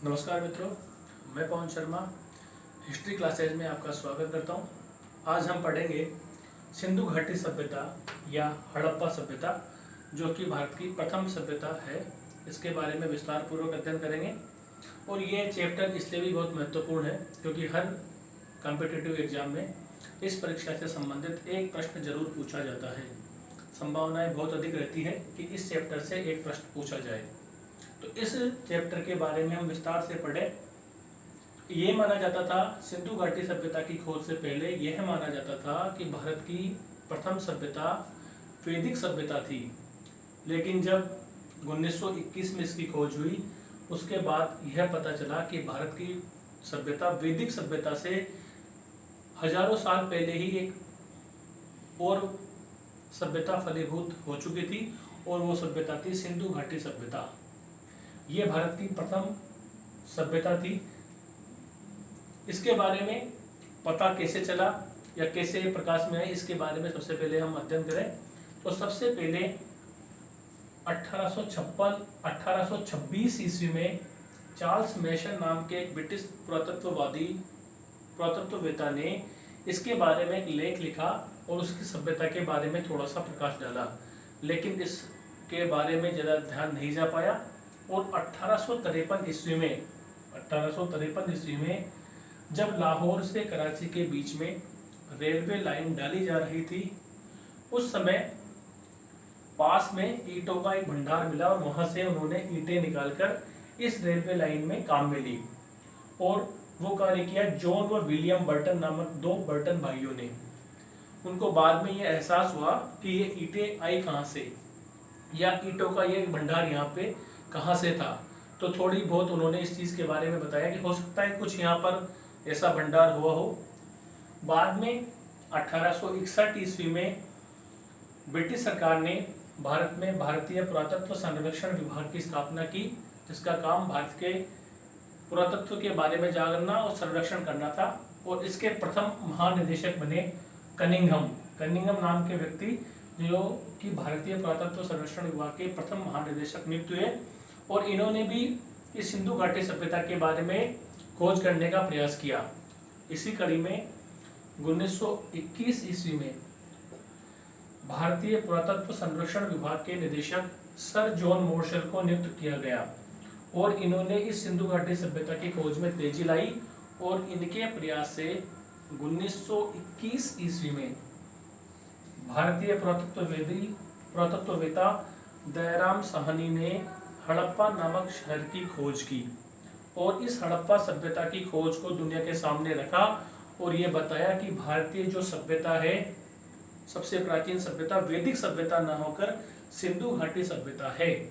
नमस्कार मित्रों, मैं पवन शर्मा हिस्ट्री क्लासेज में आपका स्वागत करता हूं। आज हम पढ़ेंगे सिंधु घाटी सभ्यता या हड़प्पा सभ्यता, जो कि भारत की प्रथम सभ्यता है। इसके बारे में विस्तार पूर्वक अध्ययन करेंगे और ये चैप्टर इसलिए भी बहुत महत्वपूर्ण है क्योंकि हर कॉम्पिटिटिव एग्जाम में इस परीक्षा से संबंधित एक प्रश्न जरूर पूछा जाता है। संभावनाएं बहुत अधिक रहती है कि इस चैप्टर से एक प्रश्न पूछा जाए। तो इस चैप्टर के बारे में हम विस्तार से पढ़े। ये माना जाता था, सिंधु घाटी सभ्यता की खोज से पहले यह माना जाता था कि भारत की प्रथम सभ्यता वैदिक सभ्यता थी। लेकिन जब 1921 में इसकी खोज हुई, उसके बाद यह पता चला कि भारत की सभ्यता वैदिक सभ्यता से हजारों साल पहले ही एक और सभ्यता फलीभूत हो चुकी थी और वो सभ्यता थी सिंधु घाटी सभ्यता। ये भारत की प्रथम सभ्यता थी। इसके बारे में पता कैसे चला या कैसे प्रकाश में है, इसके बारे में सबसे पहले हम अध्ययन करें। तो सबसे पहले 1826 ईस्वी में चार्ल्स मैसन नाम के एक ब्रिटिश पुरातत्ववेत्ता ने इसके बारे में एक लेख लिखा और उसकी सभ्यता के बारे में थोड़ा सा प्रकाश डाला, लेकिन इसके बारे में ज़्यादा ध्यान नहीं जा पाया। और 1853 ईस्वी में जब लाहौर से कराची के बीच में रेलवे लाइन डाली जा रही थी, उस समय पास में ईंटों का एक भंडार मिला और वहां से उन्होंने ईंटें निकालकर इस रेलवे लाइन में काम में ली। और वो कार्य किया जॉन व विलियम बर्टन नामक दो बर्टन भाइयों ने। उनको बाद में ये एहसास हुआ कि ये ईंटें आई कहाँ से, या ईंटों का ये भंडार यहाँ पे कहाँ से था। तो थोड़ी बहुत उन्होंने इस चीज़ के बारे में बताया कि हो सकता है कुछ यहाँ पर ऐसा भंडार हुआ हो। बाद में 1861 ईस्वी में ब्रिटिश सरकार ने भारत में भारतीय पुरातत्व संरक्षण विभाग की स्थापना की, जिसका काम भारत के पुरातत्व के बारे में जागरना और संरक्षण करना था। और इसके प्रथम महानिदेशक बने कनिंघम नाम के व्यक्ति, जो कि भारतीय पुरातत्व संरक्षण विभाग के प्रथम महानिदेशक नियुक्त हुए। और इन्होंने भी इस सिंधु घाटी सभ्यता के बारे में खोज करने का प्रयास किया। इसी कड़ी में 1921 ईस्वी में भारतीय पुरातत्व संरक्षण विभाग के निदेशक सर जॉन मोर्शल को नियुक्त किया गया और इन्होंने इस सिंधु घाटी सभ्यता की खोज में तेजी लाई। और इनके प्रयास से 1921 ईस्वी में भारतीय पुरातत्ववेत्ता दयाराम साहनी ने हड़प्पा नामक शहर की खोज की और इस हड़प्पा सभ्यता की खोज को दुनिया के सामने रखा और ये बताया कि भारतीय जो सभ्यता है, सबसे प्राचीन सभ्यता वैदिक सभ्यता न होकर सिंधु घाटी सभ्यता है।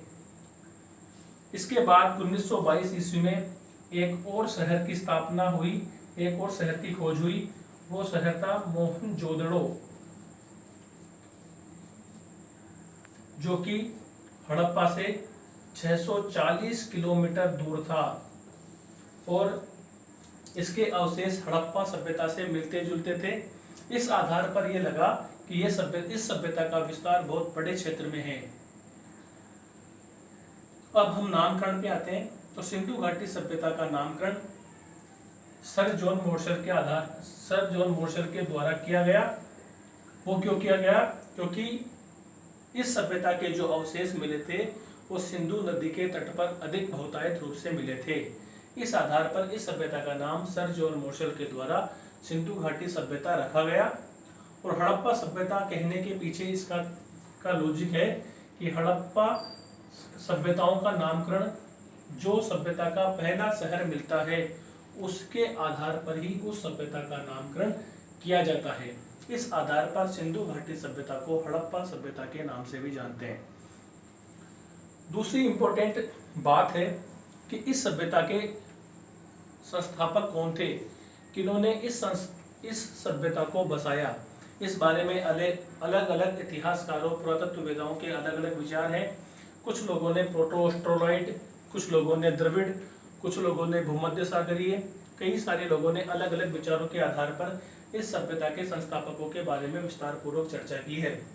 इसके बाद 1922 ईस्वी में एक और शहर की स्थापना हुई, एक और शहर की खोज हुई। वो शहर था मोहनजोदड़ो, जो कि हड़प्पा से 640 किलोमीटर दूर था और इसके अवशेष हड़प्पा सभ्यता से मिलते जुलते थे। इस आधार पर यह लगा कि इस सभ्यता का विस्तार बहुत बड़े क्षेत्र में है। अब हम नामकरण पे आते हैं। तो सिंधु घाटी सभ्यता का नामकरण सर जॉन मोर्शल के द्वारा किया गया। वो क्यों किया गया? क्योंकि इस सभ्यता के जो अवशेष मिले थे वो सिंधु नदी के तट पर अधिक बहुतायत रूप से मिले थे। इस आधार पर इस सभ्यता का नाम सर जॉन मोर्शल के द्वारा सिंधु घाटी सभ्यता रखा गया। और हड़प्पा सभ्यता कहने के पीछे इसका लॉजिक है कि हड़प्पा सभ्यताओं का नामकरण जो सभ्यता का पहला शहर मिलता है उसके आधार पर ही उस सभ्यता का नामकरण किया जाता है। इस आधार पर सिंधु घाटी सभ्यता को हड़प्पा सभ्यता के नाम से भी जानते हैं। दूसरी इंपॉर्टेंट बात है कि इस सभ्यता के संस्थापक कौन थे, किन्होंने इस सभ्यता को बसाया। इस बारे में अलग अलग इतिहासकारों, पुरातत्ववेदाओं के अलग अलग विचार हैं। कुछ लोगों ने प्रोटो-ऑस्ट्रोलॉइड, कुछ लोगों ने द्रविड़, कुछ लोगों ने भूमध्य सागरीय, कई सारे लोगों ने अलग अलग विचारों के आधार पर इस सभ्यता के संस्थापकों के बारे में विस्तार पूर्वक चर्चा की है।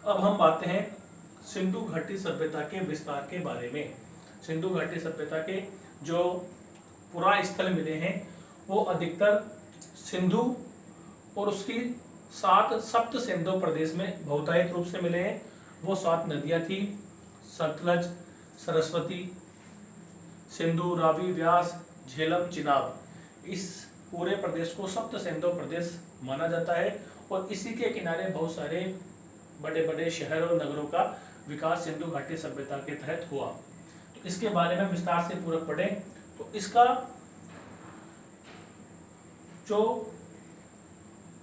अब हम बातें हैं सिंधु घाटी सभ्यता के विस्तार के बारे में। सिंधु घाटी सभ्यता के जो पुरा स्थल मिले हैं वो अधिकतर सिंधु और उसकी 7 सप्त सिंधु प्रदेश में बहुतायत रूप से मिले हैं। वो 7 नदियां थी, सतलज, सरस्वती, सिंधु, रावी, व्यास, झेलम, चिनाब। इस पूरे प्रदेश को सप्त सिंधु प्रदेश माना जाता है और इसी के किनारे बहुत सारे बड़े बड़े शहर और नगरों का विकास सिंधु घाटी सभ्यता के तहत हुआ। तो इसके बारे में विस्तार से पूरक पढ़ें तो इसका जो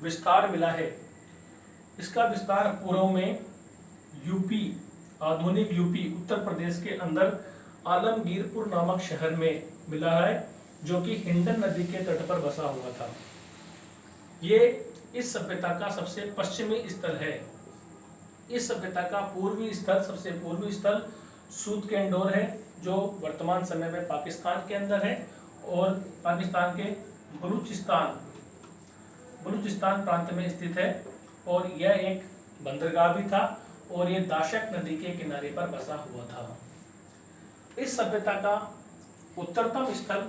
विस्तार मिला है, इसका विस्तार पूर्व में यूपी, आधुनिक यूपी उत्तर प्रदेश के अंदर आलमगीरपुर नामक शहर में मिला है, जो कि हिंडन नदी के तट पर बसा हुआ था। ये इस सभ्यता का सबसे पश्चिमी स्थल है। इस सभ्यता का पूर्वी स्थल, सबसे पूर्वी स्थल सूद के इंडोर है, जो वर्तमान समय में पाकिस्तान के अंदर है और पाकिस्तान के बलूचिस्तान प्रांत में स्थित है। और यह एक बंदरगाह भी था और यह दाशक नदी के किनारे पर बसा हुआ था। इस सभ्यता का उत्तरतम स्थल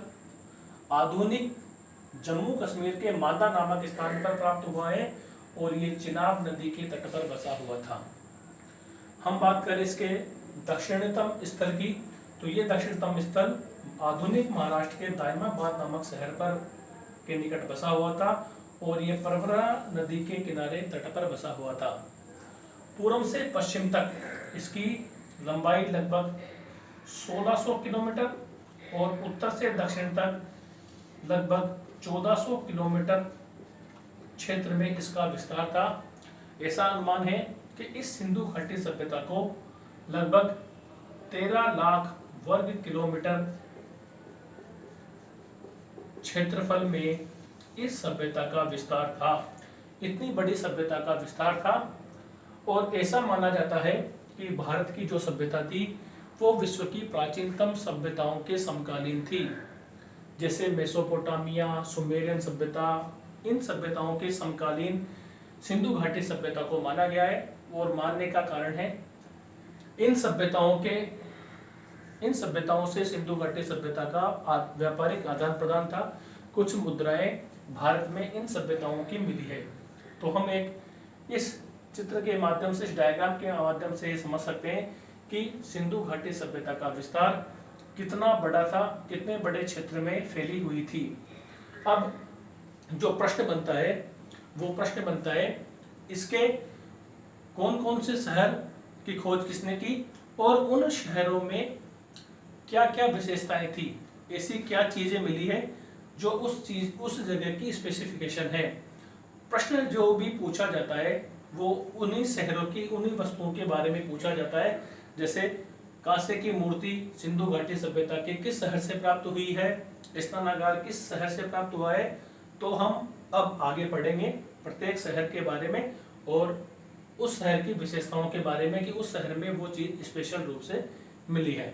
आधुनिक जम्मू कश्मीर के मांदा नामक स्थान पर प्राप्त हुआ है और ये चिनाब नदी के तट पर बसा हुआ था। हम बात करें इसके दक्षिणतम स्थल की, तो ये दक्षिणतम स्थल आधुनिक महाराष्ट्र के दायमाबाद नामक शहर पर के निकट बसा हुआ था और ये परवरा नदी के किनारे तट पर बसा हुआ था। पूर्व से पश्चिम तक इसकी लंबाई लगभग 1600 किलोमीटर और उत्तर से दक्षिण तक लगभग 1400 किलोमीटर क्षेत्र में इसका विस्तार था। ऐसा अनुमान है कि इस सिंधु घाटी सभ्यता को लगभग 13 लाख वर्ग किलोमीटर क्षेत्रफल में इस सभ्यता का विस्तार था। इतनी बड़ी सभ्यता का विस्तार था और ऐसा माना जाता है कि भारत की जो सभ्यता थी वो विश्व की प्राचीनतम सभ्यताओं के समकालीन थी। जैसे मेसोपोटामिया, सुमेरियन सभ्यता, इन सभ्यताओं के समकालीन सिंधु घाटी सभ्यता को माना गया है। और मानने का कारण है इन सभ्यताओं से सिंधु घाटी सभ्यता का व्यापारिक आदान प्रदान था। कुछ मुद्राएं भारत में इन सभ्यताओं की मिली है। तो हम एक इस चित्र के माध्यम से, इस डायग्राम के माध्यम से ये समझ सकते हैं कि सिंधु घाटी सभ्यता का विस्तार कितना बड़ा था, कितने बड़े क्षेत्र में फैली हुई थी। अब जो प्रश्न बनता है वो प्रश्न बनता है इसके कौन कौन से शहर की खोज किसने की और उन शहरों में क्या क्या विशेषताएं थी, ऐसी क्या चीजें मिली है जो उस जगह की स्पेसिफिकेशन है। प्रश्न जो भी पूछा जाता है वो उन्हीं शहरों की, उन्हीं वस्तुओं के बारे में पूछा जाता है। जैसे कांसे की मूर्ति सिंधु घाटी सभ्यता के किस शहर से प्राप्त हुई है, स्नानागार किस शहर से प्राप्त हुआ है। तो हम अब आगे पढ़ेंगे प्रत्येक शहर के बारे में और उस शहर की विशेषताओं के बारे में कि उस शहर में वो चीज स्पेशल रूप से मिली है।